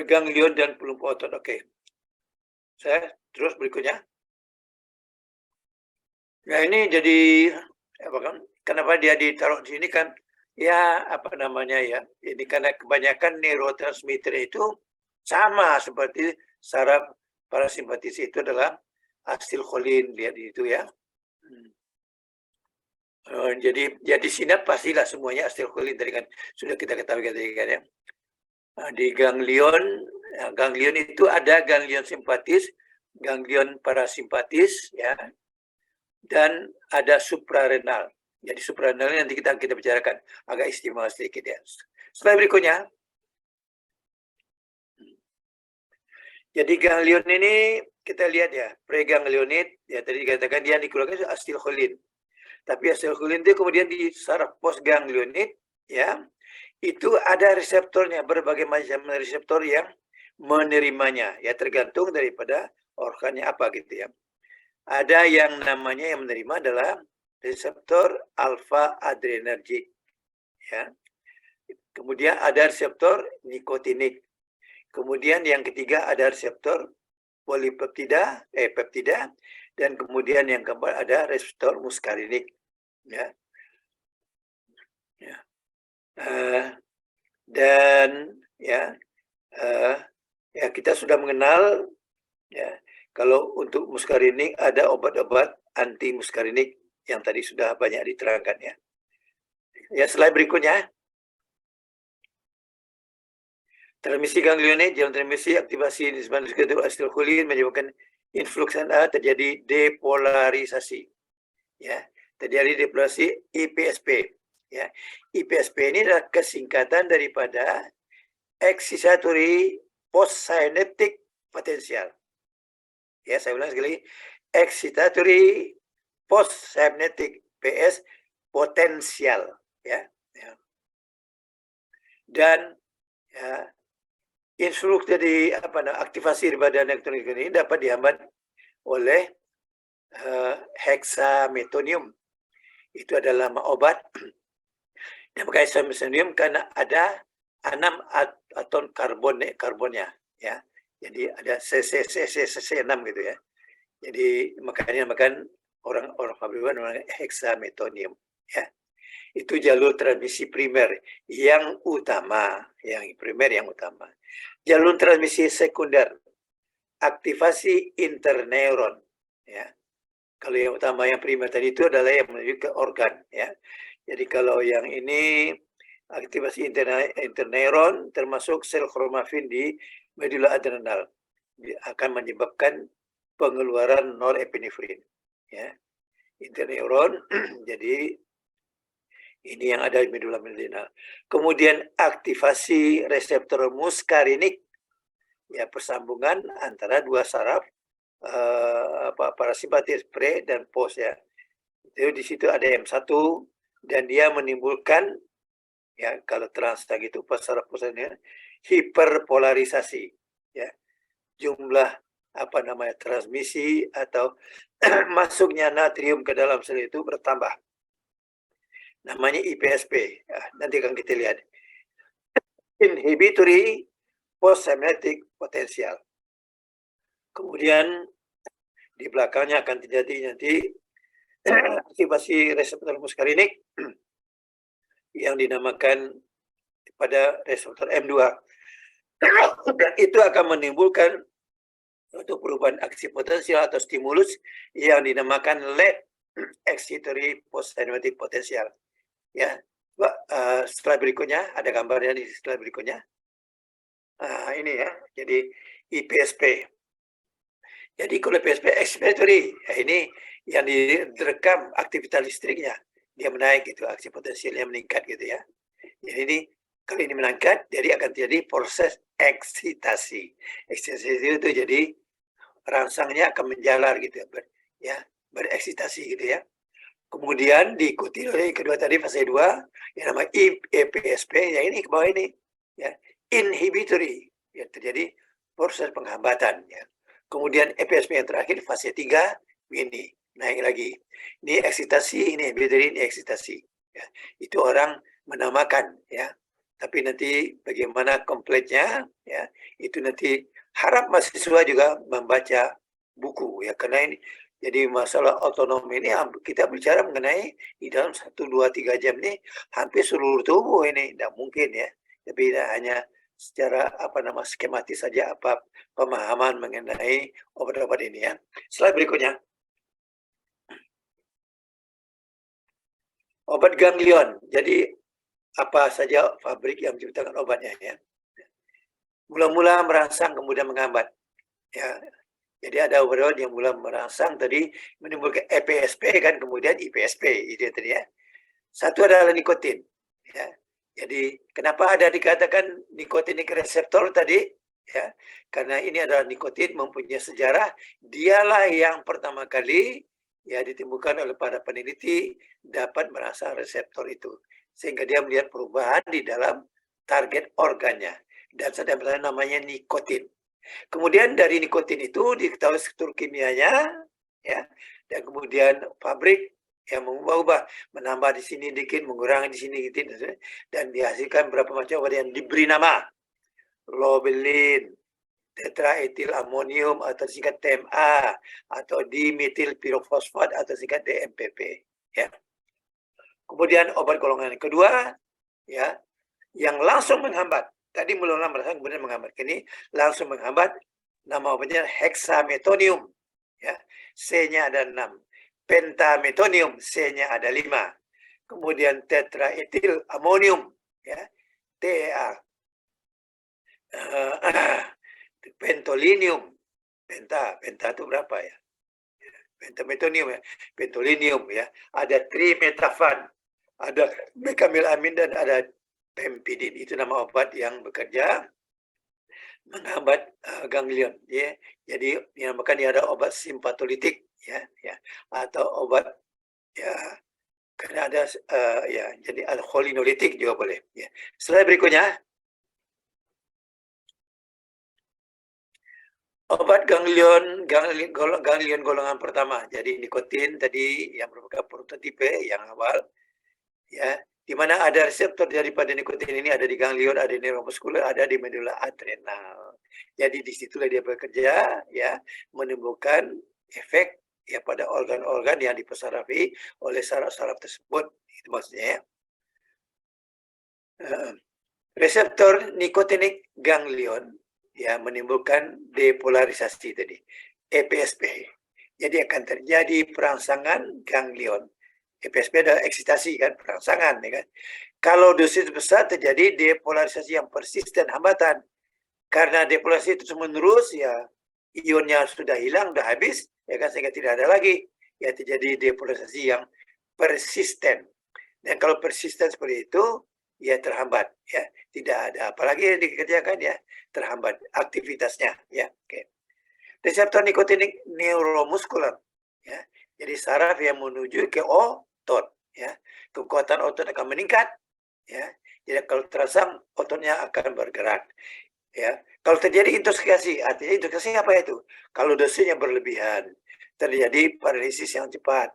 ganglion dan pelumpuh otot. Oke. Saya terus berikutnya. Nah, ini jadi apa kan? Kenapa dia ditaruh di sini kan? Ya, apa namanya ya? Ini karena kebanyakan neurotransmitter itu sama seperti saraf parasimpatis itu adalah asetilkolin, lihat itu ya. Jadi sinap pastilah semuanya asetilkolin tadi kan sudah kita ketahui tadi kan ya. Di ganglion itu ada ganglion simpatis, ganglion parasimpatis ya, dan ada suprarenal. Jadi suprarenal nanti kita bicarakan agak istimewa sedikit ya. Slide berikutnya. Jadi ganglion ini kita lihat ya, preganglionit ya tadi dikatakan dia dikeluarkan asetilkolin. Tapi asetilkolin itu kemudian di saraf postganglionit ya, itu ada reseptornya, berbagai macam reseptor yang menerimanya ya, tergantung daripada organnya apa gitu ya. Ada yang namanya yang menerima adalah reseptor alfa adrenergik ya. Kemudian ada reseptor nikotinik. Kemudian yang ketiga ada reseptor polipeptida, peptida, dan kemudian yang keempat ada reseptor muskarinik ya. Dan ya kita sudah mengenal ya, kalau untuk muskarinik ada obat-obat anti muskarinik yang tadi sudah banyak diterangkan ya. Ya, slide berikutnya. Transmisi ganglionit, jalan transmisi aktivasi nisbah asetilkolin menyebabkan influx A, terjadi depolarisasi. Ya, terjadi depolarisasi IPSP. Ya, IPSP ini adalah kesingkatan daripada excitatory postsynaptic potential. Ya, saya ulang sekali, excitatory postsynaptic PS potensial. Ya, ya. Dan ya, influx jadi aktivasi daripada elektronik ini dapat dihambat oleh hexametonium. Itu adalah nama obat. Dan pakai hexametonium karena ada 6 atom karbonnya ya. Jadi ada CC6 gitu ya. Jadi makanya makan orang pabrikan namanya hexametonium ya. Itu jalur transmisi primer yang utama, Jalur transmisi sekunder, aktivasi interneuron ya. Kalau yang utama yang primer tadi itu adalah yang menuju ke organ ya. Jadi kalau yang ini aktivasi interneuron termasuk sel kromafin di medula adrenal akan menyebabkan pengeluaran norepinefrin ya. Interneuron jadi ini yang ada di medula adrenal. Kemudian aktivasi reseptor muskarinik ya, persambungan antara dua saraf parasimpatis pre dan post ya. Jadi di situ ada M1 dan dia menimbulkan ya, kalau trans gitu saraf pusatnya hiperpolarisasi ya. Jumlah transmisi atau masuknya natrium ke dalam sel itu bertambah. Namanya IPSP. Ya, nanti akan kita lihat. Inhibitory postsynaptic potential. Kemudian di belakangnya akan terjadi nanti aktivasi reseptor muskarinik yang dinamakan pada reseptor M2. Dan itu akan menimbulkan untuk perubahan aksi potensial atau stimulus yang dinamakan late excitatory postsynaptic potential. Ya, setelah berikutnya ada gambarnya di slide berikutnya. Ini ya, jadi IPSP. Jadi kalau IPSP excitatory, ya ini yang direkam aktivitas listriknya, dia menaik gitu, aksi potensialnya meningkat gitu ya. Jadi ini kalau ini meningkat, jadi akan terjadi proses eksitasi. Eksitasi itu jadi rangsangnya akan menjalar gitu ya, bereksitasi gitu ya. Kemudian diikuti oleh kedua tadi fase 2 yang namanya EPSP, yang ini ke bawah ini ya, inhibitory, ya, terjadi proses penghambatan ya. Kemudian EPSP yang terakhir fase 3 ini naik lagi. Ini eksitasi, ini inhibitory, ini eksitasi ya. Itu orang menamakan ya. Tapi nanti bagaimana kompletnya ya, itu nanti harap mahasiswa juga membaca buku ya, karena ini jadi masalah otonomi ini kita bicara mengenai di dalam 1, 2, 3 jam ini hampir seluruh tubuh ini, tidak mungkin ya. Tapi tidak hanya secara skematis saja pemahaman mengenai obat-obat ini ya. Slide berikutnya. Obat ganglion. Jadi apa saja pabrik yang menciptakan obatnya ya. Mula-mula merangsang kemudian menghambat. Ya. Jadi ada obat yang mula merangsang tadi menimbulkan EPSP kan, kemudian IPSP itu tadi ya. Satu adalah nikotin. Ya. Jadi kenapa ada dikatakan nikotinik reseptor tadi? Ya, karena ini adalah nikotin mempunyai sejarah. Dialah yang pertama kali ya ditemukan oleh para peneliti dapat merangsang reseptor itu, sehingga dia melihat perubahan di dalam target organnya dan sedang namanya nikotin. Kemudian dari nikotin itu diketahui struktur kimianya, ya, dan kemudian pabrik yang mengubah, menambah di sini dikit, mengurangi di sini dikit, dan dihasilkan berapa macam obat yang diberi nama lobelin, tetraetil amonium atau singkat TMA, atau dimetil pirofosfat atau singkat DMPP. Ya. Kemudian obat golongan kedua, ya, yang langsung menghambat. Tadi mula-mula merangsang kemudian menghambat. Ini langsung menghambat, nama obatnya hexametonium. Ya. C-nya ada 6. Pentametonium, C-nya ada 5. Kemudian tetraetil amonium, ya, TEA. Pentolinium. Penta itu berapa ya? Pentametonium ya. Pentolinium ya. Ada trimetafan, ada mekamilamin dan ada pempidin. Itu nama obat yang bekerja menghambat ganglion ya. Jadi dinamakan dia ada obat simpatolitik ya, atau obat ya, karena ada ya, jadi alkoholinolitik juga boleh ya. Slide berikutnya. Obat ganglion golongan pertama. Jadi nikotin tadi yang merupakan prototipe yang awal ya, di mana ada reseptor daripada nikotin ini ada di ganglion, ada di neuromuskuler, ada di medula adrenal. Jadi disitulah dia bekerja ya, menimbulkan efek ya pada organ-organ yang dipersarafi oleh saraf-saraf tersebut. Itu maksudnya ya. Reseptor nikotinik ganglion ya menimbulkan depolarisasi tadi, EPSP. Jadi akan terjadi perangsangan ganglion. EPSP adalah eksitasi kan, perangsangan ya kan. Kalau dosis besar terjadi depolarisasi yang persisten, hambatan. Karena depolarisasi itu menerus ya, ionnya sudah hilang, sudah habis ya kan, sehingga tidak ada lagi. Ya terjadi depolarisasi yang persisten. Dan kalau persisten seperti itu, ya terhambat ya, tidak ada apalagi yang dikerjakan ya, terhambat aktivitasnya ya. Oke. Reseptor nikotinik neuromuskuler ya, jadi saraf yang menuju ke otot ya, kekuatan otot akan meningkat ya, jadi kalau terangsang ototnya akan bergerak ya. Kalau terjadi intoxikasi, artinya intoxikasi apa itu? Kalau dosisnya berlebihan, terjadi paralisis yang cepat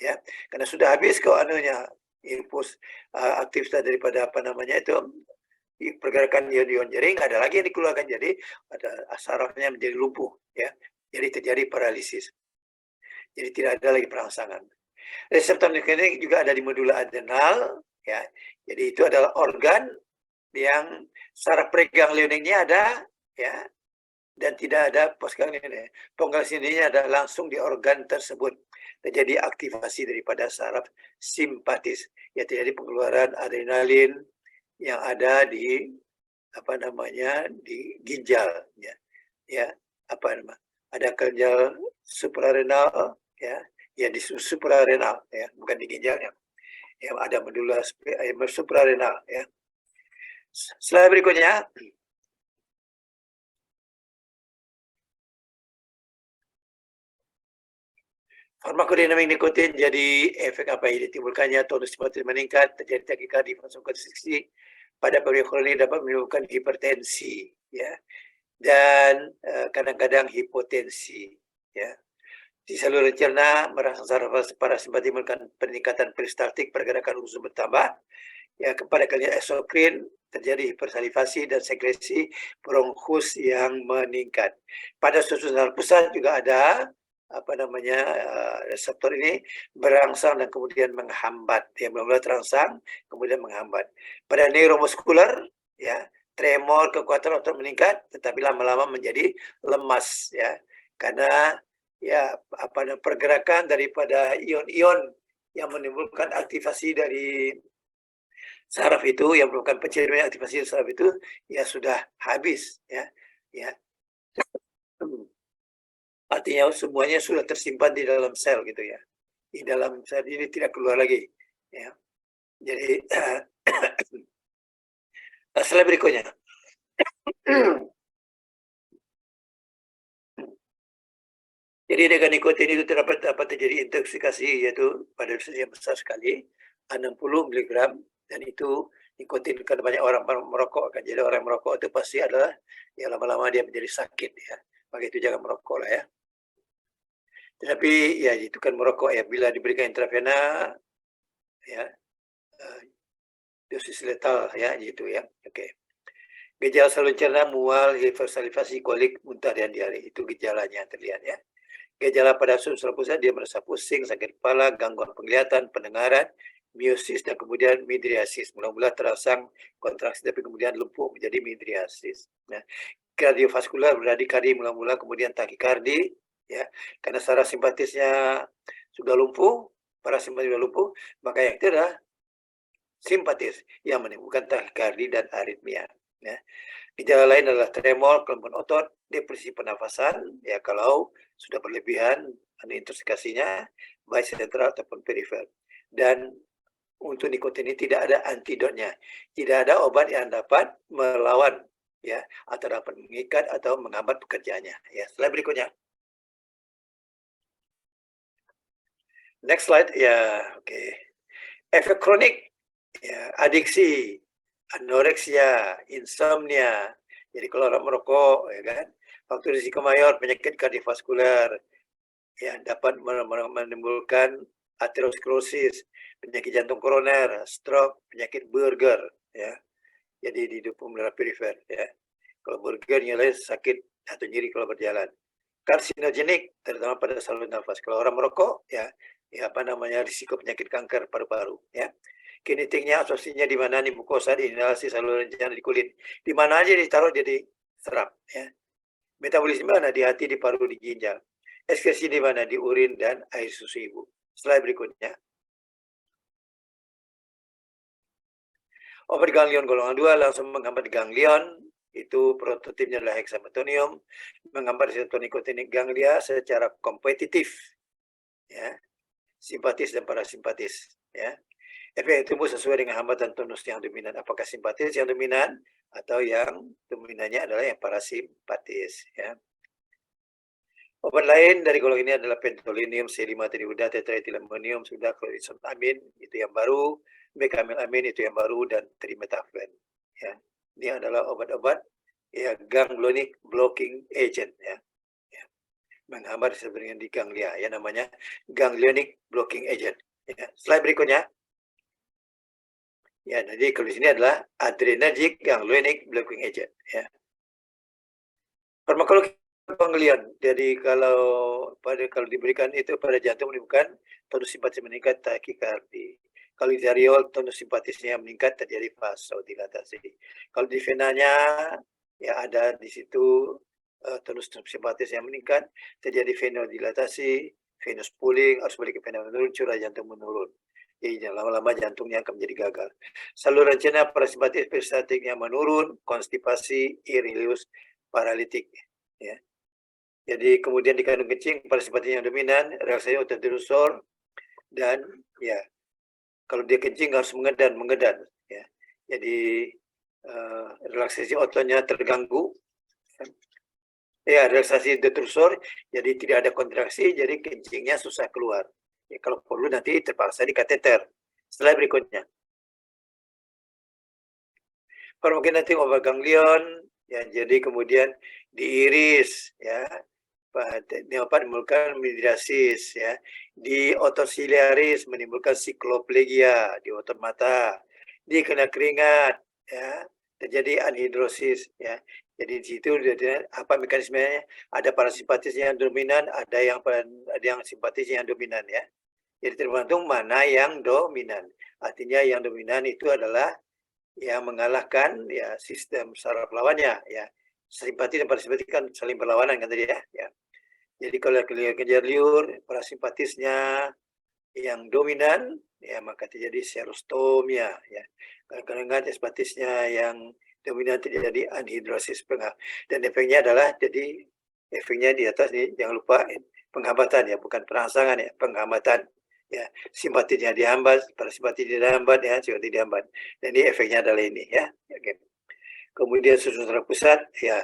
ya, karena sudah habis kok anunya, impuls aktivitas daripada itu pergerakan ion-ion, jadi nggak ada lagi yang dikeluarkan, jadi ada sarafnya menjadi lumpuh ya, jadi terjadi paralisis, jadi tidak ada lagi perangsangan. Reseptor nikotin juga ada di medula adrenal ya, jadi itu adalah organ yang saraf preganglioniknya ada ya, dan tidak ada postganglion. Postganglionnya ada langsung di organ tersebut. Terjadi aktivasi daripada saraf simpatis. Ya, terjadi pengeluaran adrenalin yang ada di di ginjal ya. Ya, ada ginjal suprarenal ya. Ya di suprarenal ya, bukan di ginjalnya. Ya, ada medula suprarenal ya. Slide berikutnya. Farmakodinamik nikotin, jadi efek apa yang ditimbulkannya, tonus simpatis meningkat, terjadi takikardi, vasokonstriksi pada pemberian kronik dapat menimbulkan hipertensi, ya, dan kadang-kadang hipotensi, ya. Di saluran cerna merangsang saraf parasimpatik menimbulkan peningkatan peristaltik, pergerakan usus bertambah, ya, kepada kalian eksokrin terjadi hipersalivasi dan sekresi bronkus yang meningkat. Pada susunan saraf pusat juga ada reseptor ini berangsang dan kemudian menghambat. Ya, mula-mula terangsang, kemudian menghambat. Pada neuromuskular, ya, tremor, kekuatan otot meningkat, tetapi lama-lama menjadi lemas, ya, karena ya pergerakan daripada ion-ion yang menimbulkan aktivasi dari saraf itu, yang merupakan pencernaan aktivasi saraf itu, ya sudah habis, ya, ya. Artinya semuanya sudah tersimpan di dalam sel gitu ya. Di dalam sel ini tidak keluar lagi, ya. Jadi slide berikutnya. Jadi dengan nikotin itu dapat terjadi intoxikasi, yaitu pada dosis yang besar sekali, 60 mg, dan itu nikotin karena banyak orang merokok kan. Jadi orang merokok itu pasti adalah ya lama-lama dia menjadi sakit ya. Maka itu jangan merokok lah ya. Tetapi ya itu kan merokok ya, bila diberikan intravena ya dosis letal ya gitu ya. Oke. Gejala saluran cerna, mual, hipersalivasi, kolik, muntah dan diare, itu gejalanya terlihat ya. Gejala pada saraf pusat, dia merasa pusing, sakit kepala, gangguan penglihatan, pendengaran, miosis, dan kemudian midriasis. Mula-mula terangsang kontraksi, tapi kemudian lumpuh menjadi midriasis. Nah, kardiovaskular bradikardi mula-mula, kemudian takikardi, ya, karena saraf simpatisnya sudah lumpuh, parasimpatis sudah lumpuh, maka yang itu adalah simpatis yang menimbulkan takikardi dan aritmia. Ya. Gejala lain adalah tremor, kelemahan otot, depresi pernafasan, ya kalau sudah berlebihan intoksikasinya, baik sentral ataupun perifer. Dan untuk nikotin ini tidak ada antidotnya, tidak ada obat yang dapat melawan, ya, atau dapat mengikat atau menghambat pekerjaannya. Ya, slide berikutnya. Next slide, ya, oke. Efek kronik, ya, adiksi, anoreksia, insomnia. Jadi kalau orang merokok, ya kan, faktor risiko mayor penyakit kardiovaskular yang dapat menimbulkan aterosklerosis, penyakit jantung koroner, stroke, penyakit Buerger, ya. Jadi di pembuluh perifer, ya. Kalau Buerger nyalain sakit atau nyeri kalau berjalan. Karsinogenik, terutama pada saluran nafas. Kalau orang merokok, ya risiko penyakit kanker paru-paru, ya. Kinetiknya, absorpsinya di mana, di mukosa, di inhalasi, saluran cerna, di kulit. Di mana aja ditaruh jadi serap, ya. Metabolisme mana, di hati, di paru, di ginjal. Ekskresi di mana, di urin dan air susu ibu. Slide berikutnya. Obat ganglion golongan 2 langsung menghambat ganglion, itu prototipnya adalah hexametonium, menghambat reseptor nikotinik ganglia secara kompetitif, ya, simpatis dan parasimpatis, ya. Efek tubuh sesuai dengan hambatan tonus yang dominan. Apakah simpatis yang dominan atau yang dominannya adalah yang parasimpatis, ya. Obat lain dari golongan ini adalah pentolinium, C5 triuda, tetraetilamonium, sudah chlorisoamin, itu yang baru, mecamylamine itu yang baru, dan trimethophan, ya. Ini adalah obat-obat ya ganglionic blocking agent, ya. Menghambat sebenarnya di ganglia, ya, namanya ganglionic blocking agent, ya. Slide berikutnya. Ya, jadi kalau di sini adalah adrenergic ganglionic blocking agent, ya. Farmakologi ganglion. Jadi kalau diberikan itu pada jantung menimbulkan tonus simpatis meningkat, takikardi. Kalau diariol tonus simpatisnya meningkat, terjadi vasodilatasi. Kalau di venanya ya ada di situ tonus simpatis yang meningkat, terjadi venodilatasi, venous pooling, arus balik ke vena menurun, curah jantung menurun. Jadi lama-lama jantungnya akan menjadi gagal. Saluran cerna parasimpatis peristatiknya menurun, konstipasi, irilius, paralitik, ya. Jadi kemudian di kandung kencing parasimpatis yang dominan, relaksasi otodirusor, dan ya kalau dia kencing harus mengedan, ya. Jadi relaksasi ototnya terganggu, ya, relaksasi detrusor, jadi tidak ada kontraksi, jadi kencingnya susah keluar. Ya, kalau perlu nanti terpaksa di kateter. Slide berikutnya. Farmakokinetik obat ganglion, ya, jadi kemudian diiris, ya, dapat menimbulkan midriasis, ya, di otot ciliaris menimbulkan sikloplegia di otot mata, di kena keringat, ya, terjadi anhidrosis ya. Jadi di situ apa mekanismenya? Ada parasimpatis yang dominan, ada yang simpatis yang dominan ya. Jadi tergantung mana yang dominan. Artinya yang dominan itu adalah yang mengalahkan ya sistem saraf lawannya ya. Simpatis dan parasimpatis kan saling berlawanan kan tadi ya. Ya. Jadi kalau kejar liur, parasimpatisnya yang dominan, ya maka terjadi serostomia. Ya. Kadang-kadang simpatisnya yang dominan terjadi anhidrosis dan efeknya adalah jadi efeknya di atas nih, jangan lupa penghambatan ya, bukan perangsangan ya, penghambatan. Ya, simpatisnya dihambat, parasimpatis dihambat ya, simpatis dihambat. Dan ini efeknya adalah ini ya. Oke. Kemudian susun saraf pusat ya,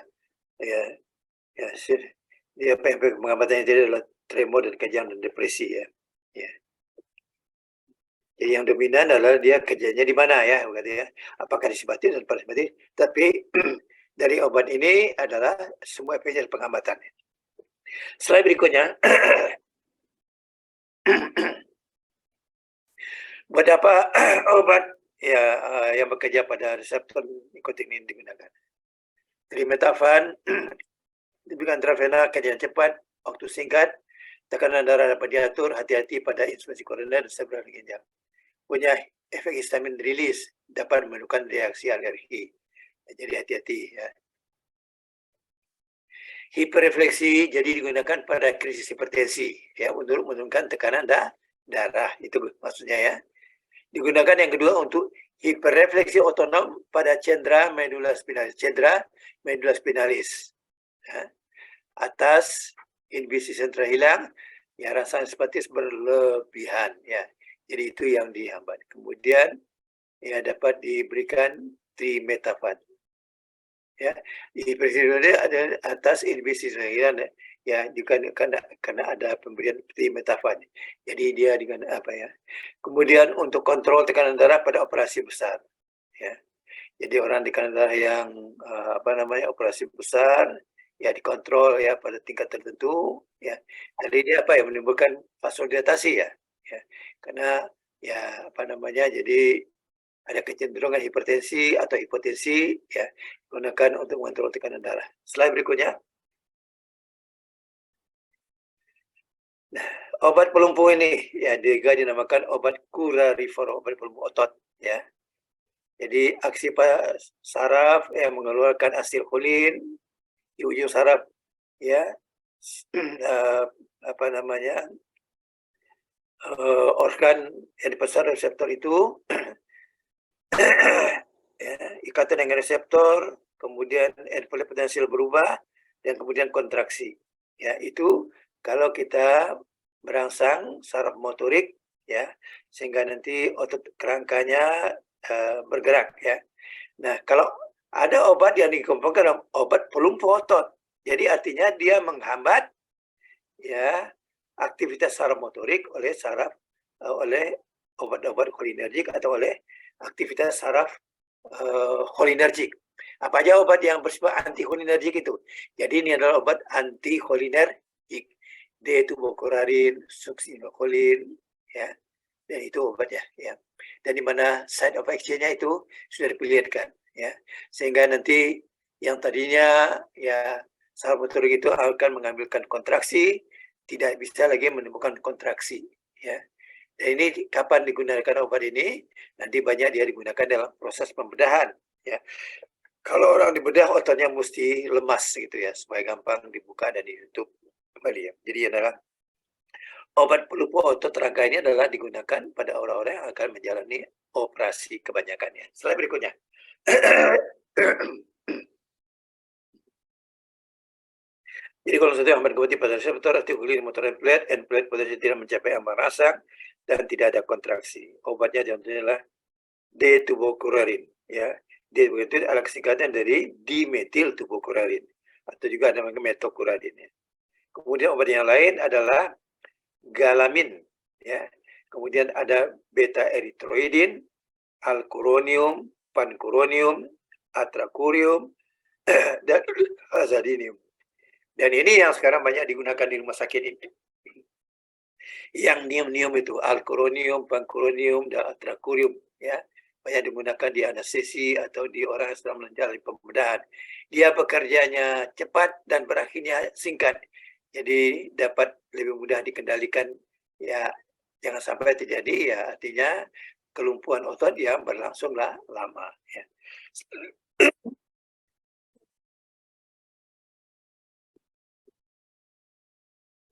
ya, ya, dia efek penghambatannya jadi adalah tremor dan kejang dan depresi ya. Ya. Jadi yang dominan adalah dia kerjanya di mana ya, berarti ya. Apakah di simpatis dan parasimpatis? Tapi dari obat ini adalah semua efeknya penghambatan. Slide berikutnya. Buat apa obat ya yang bekerja pada reseptor nikotin ini digunakan? Trimetafan diberikan intravena, kajian cepat, waktu singkat, tekanan darah dapat diatur, hati-hati pada insulinasi koroner dan sebelah ginjal. Punya efek histamin rilis, dapat menekan reaksi alergi. Jadi hati-hati ya. Hiperrefleksi jadi digunakan pada krisis hipertensi ya untuk menurunkan tekanan darah, itu maksudnya ya. Digunakan yang kedua untuk hiperrefleksi otonom pada cedera medula spinalis. Cedera medula spinalis. Ya. Atas inhibisi sentral hilang, ya rasa simpatis berlebihan. Ya. Jadi itu yang dihambat. Kemudian ya dapat diberikan trimetafan. Ya, hiperrefleksi ada atas inhibisi sentral hilang. Ya, juga karena ada pemberian trimetafan. Jadi dia dengan apa ya? Kemudian untuk kontrol tekanan darah pada operasi besar, ya. Jadi orang tekanan darah yang operasi besar, ya dikontrol ya pada tingkat tertentu, ya. Jadi dia apa ya menimbulkan vasodilatasi ya, ya. Karena ya jadi ada kecenderungan hipertensi atau hipotensi ya digunakan untuk mengontrol tekanan darah. Slide berikutnya. Nah, obat pelumpuh ini ya juga dinamakan obat curarifor, obat pelumpuh otot ya. Jadi aksi saraf yang mengeluarkan asetilkolin di ujung saraf ya organ yang dipasar reseptor itu ya, ikatan dengan reseptor, kemudian envelope potensial berubah dan kemudian kontraksi. Ya, itu kalau kita merangsang saraf motorik ya sehingga nanti otot kerangkanya bergerak ya. Nah, kalau ada obat yang dikelompokkan obat pelumpuh otot. Jadi artinya dia menghambat ya aktivitas saraf motorik oleh obat-obat cholinergik atau oleh aktivitas saraf cholinergik. Apa aja obat yang bersifat anti cholinergik itu? Jadi ini adalah obat anti cholinergik. D-tubocurarin, succinylcholine ya. Dan itu obatnya ya. Dan di mana side of action-nya itu sudah dipilihkan ya. Sehingga nanti yang tadinya ya saraf motorik itu akan mengambilkan kontraksi, tidak bisa lagi menemukan kontraksi ya. Dan ini kapan digunakan obat ini? Nanti banyak dia digunakan dalam proses pembedahan ya. Kalau orang dibedah ototnya mesti lemas gitu ya supaya gampang dibuka dan ditutup kembali ya. Jadi adalah obat pelumpuh otot rangka ini adalah digunakan pada orang-orang yang akan menjalani operasi kebanyakannya. Slide berikutnya. Jadi kalau satu hambat kembali pada reseptor asetilkolin motor and plate potensi tidak mencapai ambang rasa dan tidak ada kontraksi. Obatnya contohnya adalah D-tubocurarin ya. D itu adalah singkatan dari dimetil tubocurarin atau juga ada namanya metocurarin ya. Kemudian obat yang lain adalah galamin ya. Kemudian ada beta eritroidin, alkuronium, pancuronium, atracurium dan azadinium. Dan ini yang sekarang banyak digunakan di rumah sakit ini. Yang nium-nium itu alkuronium, pancuronium dan atracurium ya. banyak digunakan di anestesi atau di orang yang sedang menjalani pembedahan. Dia bekerjanya cepat dan berakhirnya singkat. Jadi dapat lebih mudah dikendalikan. Ya, jangan sampai terjadi ya artinya kelumpuhan otot yang berlangsunglah lama. Ya.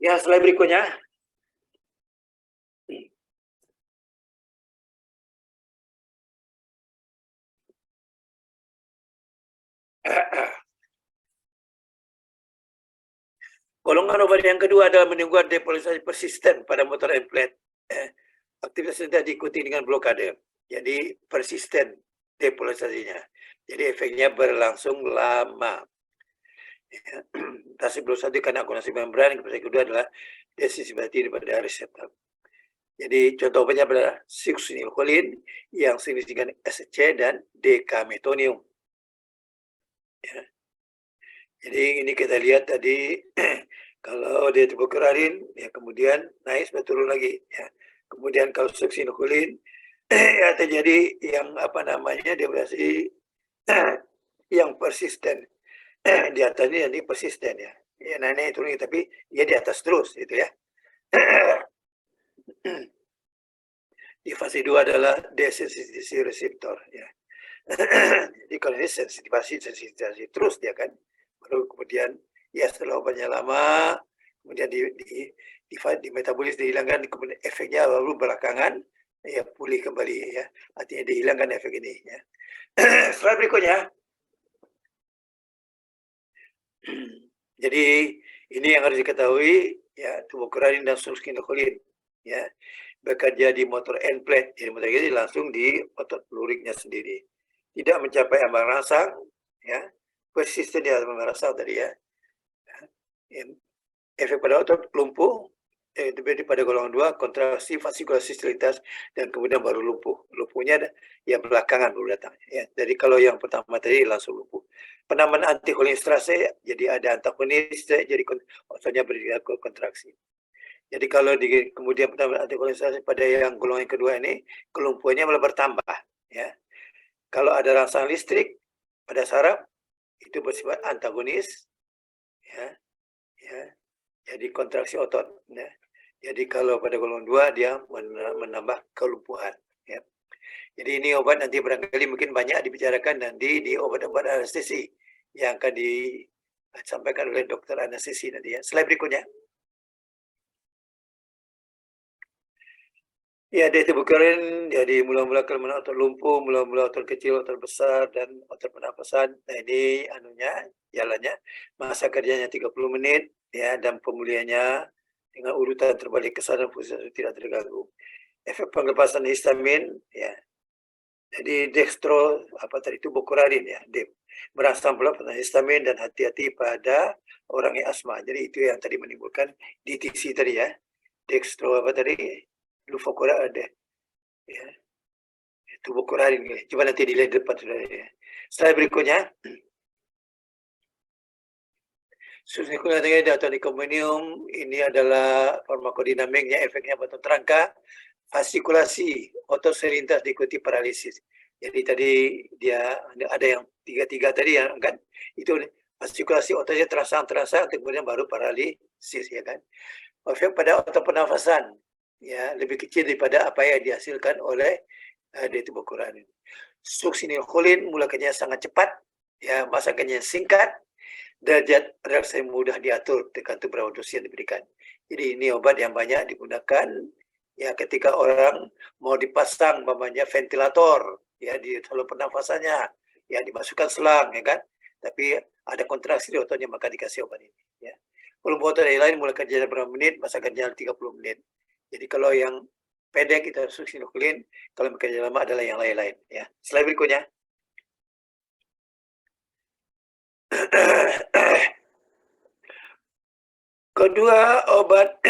Ya, slide berikutnya. Golongan obat yang kedua adalah menimbulkan depolarisasi persisten pada motor implant. Aktivitas ini diikuti dengan blokade. Jadi persisten depolarisasinya. Jadi efeknya berlangsung lama. Tasik belum satu karena akunasi membran, yang kedua adalah desensitasi daripada reseptor. Jadi contoh obatnya adalah succinylcholine yang signifikan SC dan dexamethasone. Ya. Jadi ini kita lihat tadi kalau dia tibokurarin ya kemudian naik turun lagi ya. Kemudian kalau succinylcholine ya terjadi yang apa namanya depresi yang persisten. Di atasnya ini persisten ya. Ya naik turun tapi dia di atas terus itu ya. Di fase 2 adalah desensitisasi reseptor ya. Jadi kalau ini sensitisasi terus dia kan, baru kemudian ya setelah obatnya lama, kemudian di metabolis dihilangkan, kemudian efeknya lalu belakangan ya pulih kembali ya, artinya dihilangkan efek ini ya. Slide berikutnya. Jadi ini yang harus diketahui ya, tibokurarin dan succinylcholine ya bekerja di motor end plate, jadi motor ini langsung di otot luriknya sendiri. Tidak mencapai ambang rangsang, ya, persisten di ambang rangsang tadi ya. Efek pada otot lumpuh, terjadi pada golongan 2, kontraksi fasikular sistolitas, dan kemudian baru lumpuh. Lumpuhnya yang belakangan baru datang. Ya. Jadi kalau yang pertama tadi langsung lumpuh. Penambahan antikolinesterase, jadi ada antagonis, jadi ototnya berlaku kontraksi. Jadi kalau kemudian penambahan antikolinesterase pada yang golongan kedua ini, kelumpuhannya malah bertambah. Ya. Kalau ada rangsang listrik pada saraf, itu bersifat antagonis. Ya. Ya. Jadi kontraksi otot. Ya. Jadi kalau pada golongan 2 dia menambah kelumpuhan. Ya. Jadi ini obat nanti barangkali mungkin banyak dibicarakan nanti di obat-obat anestesi yang akan disampaikan oleh dokter anestesi nanti ya. Slide berikutnya. Ya, detibukarin jadi mula-mula kelemahan otot lumpuh, mula-mula otot kecil, otot besar, dan otot pernapasan. Nah ini anunya, jalannya, masa kerjanya 30 menit, ya, dan pemulihannya dengan urutan terbalik kesadaran pusat tidak terganggu. Efek pelepasan histamin, ya, jadi dextro, apa tadi itu bokurarin ya, merangsang pelepasan histamin dan hati-hati pada orang yang asma. Jadi itu yang tadi menimbulkan DTC tadi ya, dextro apa tadi, lufokura ada ya, itu bokurarin ya. Coba nanti dilihat depan sudah ya. Slide berikutnya. Succinylcholine atau nicotinamide ini adalah farmakodinamiknya, efeknya batu terangka, fasikulasi, otot selintas diikuti paralisis. Jadi tadi dia ada yang tiga tadi ya kan, itu fasikulasi ototnya terangsang kemudian baru paralisis ya kan. Efek pada otot pernafasan ya lebih kecil daripada apa yang dihasilkan oleh detibokuran. Succinylcholine mulai kerjanya sangat cepat, ya masa kerjanya singkat, derajat reaksi mudah diatur tergantung berapa dosis yang diberikan. Jadi ini obat yang banyak digunakan ya ketika orang mau dipasang namanya ventilator ya di saluran pernafasannya ya dimasukkan selang ya kan, tapi ada kontraksi di ototnya maka dikasih obat ini ya. Kalau otot yang lain mulai kerja berapa menit, masa kerja 30 menit. Jadi kalau yang pendek itu succinylcholine, kalau bekerja lama adalah yang lain-lain ya. Slide berikutnya. Kedua obat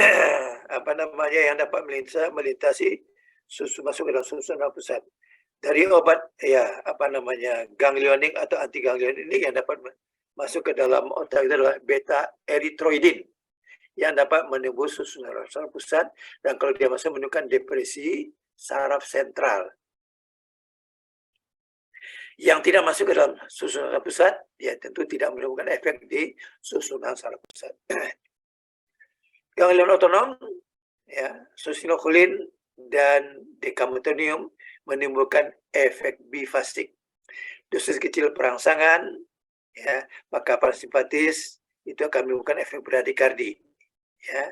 apa namanya yang dapat melintasi susu masuk ke dalam susunan pusat. Dari obat ya apa namanya ganglionik atau anti ganglionik ini yang dapat masuk ke dalam otak itu adalah beta eritroidin yang dapat menembus susunan saraf pusat, dan kalau dia masuk menunjukkan depresi saraf sentral. yang tidak masuk ke dalam susunan saraf pusat, ya tentu tidak menimbulkan efek di susunan saraf pusat. Ganglion otonom, ya, succinylcholine dan decametonium menimbulkan efek bifasik. Dosis kecil perangsangan, ya, maka parasimpatis itu akan menimbulkan efek bradikardi, ya.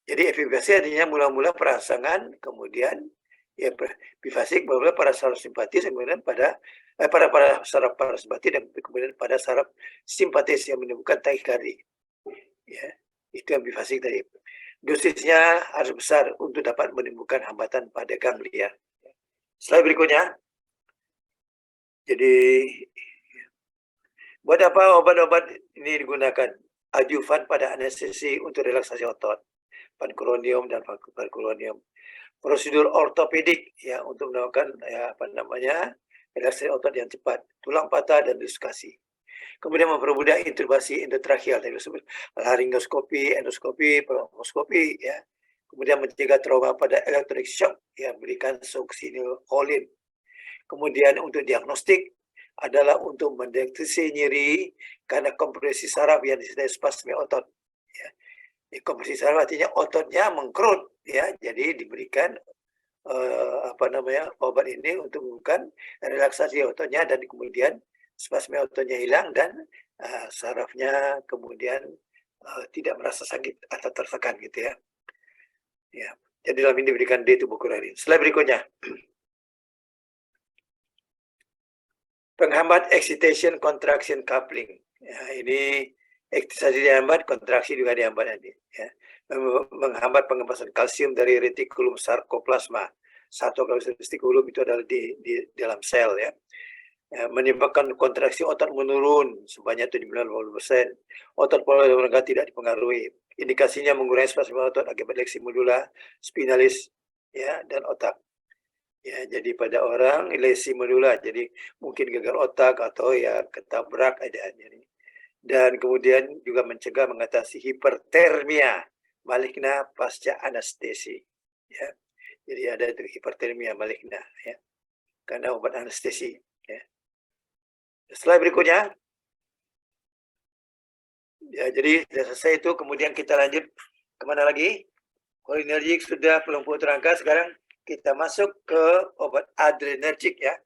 Jadi efek bifasik artinya mula-mula perangsangan, kemudian ya bifasik mula-mula pada saraf simpatis, kemudian pada saraf parasimpatis dan kemudian pada saraf simpatis yang menimbulkan takikardi. Ya, itu yang bifasik tadi. Dosisnya harus besar untuk dapat menimbulkan hambatan pada ganglia. Slide berikutnya. Jadi buat apa obat-obat ini digunakan? Adjuvan pada anestesi untuk relaksasi otot, pancuronium dan pancuronium. Prosedur ortopedik ya untuk melakukan relaksasi otot yang cepat, tulang patah dan dislokasi. Kemudian mempermudah intubasi endotracheal tadi disebut laryngoskopi, endoskopi, bronkoskopi ya. Kemudian mencegah trauma pada electric shock yang berikan succinylcholine. Kemudian untuk diagnostik adalah untuk mendeteksi nyeri karena kompresi saraf yang disertai spasme otot. Ya. Kompresi saraf artinya ototnya mengkerut, ya. Jadi diberikan obat ini untuk melakukan relaksasi ototnya dan kemudian spasme ototnya hilang dan sarafnya kemudian tidak merasa sakit atau tertekan gitu ya. Ya. Jadi dalam ini diberikan D-tuberculin. Slide berikutnya. Penghambat excitation contraction coupling. Ya, ini eksitasi dihambat, kontraksi juga dihambat nanti. Ya. Menghambat pengempasan kalsium dari retikulum sarkoplasma. Satu retikulum itu adalah di dalam sel ya. Ya, menyebabkan kontraksi otot menurun sebanyak 70%. Otot pola rongga tidak dipengaruhi. Indikasinya mengurangi spasme otot akibat leksi medula, spinalis ya dan otak. Ya, jadi pada orang lesi medula, jadi mungkin gagal otak atau ya ketabrak ada jadi. Dan kemudian juga mencegah mengatasi hipertermia maligna pasca anestesi. Ya. Jadi ada itu hipertermia maligna ya. Karena obat anestesi ya. Slide berikutnya. Ya, jadi sudah selesai itu, kemudian kita lanjut kemana lagi? Cholinergic sudah, pelumpuh terangkat, sekarang kita masuk ke obat adrenergic ya.